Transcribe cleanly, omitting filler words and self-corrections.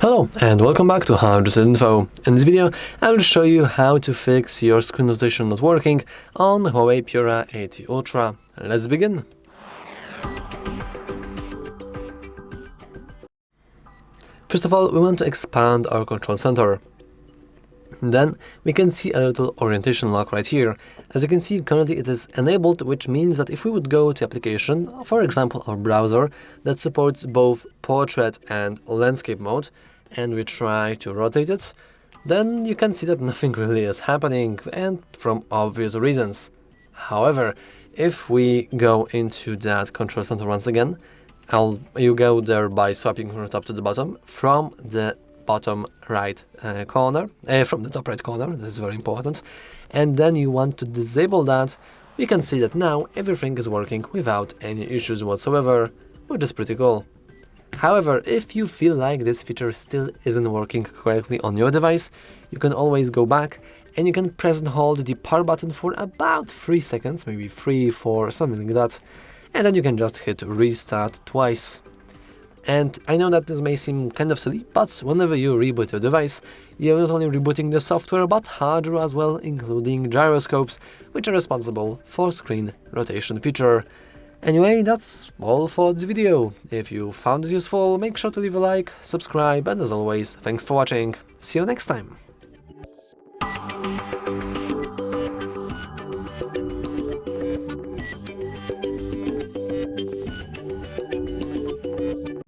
Hello and welcome back to HardReset.Info. In this video, I will show you how to fix your screen rotation not working on HUAWEI Pura 80 Ultra. Let's begin. First of all, we want to expand our control center. Then we can see a little orientation lock right here. As you can see, currently it is enabled, which means that if we would go to application, for example our browser that supports both portrait and landscape mode, and we try to rotate it, then you can see that nothing really is happening, and from obvious reasons. However, if we go into that control center once again, you go there by swiping from the top to the bottom, from the bottom right corner, from the top right corner, this is very important, and then you want to disable that. We can see that now everything is working without any issues whatsoever, which is pretty cool. However, if you feel like this feature still isn't working correctly on your device, you can always go back and you can press and hold the power button for about 3 seconds, maybe 3, 4, something like that, and then you can just hit restart twice. And I know that this may seem kind of silly, but whenever you reboot your device, you're not only rebooting the software but hardware as well, including gyroscopes, which are responsible for screen rotation feature. Anyway, that's all for this video. If you found it useful, make sure to leave a like, subscribe, and as always, thanks for watching. See you next time!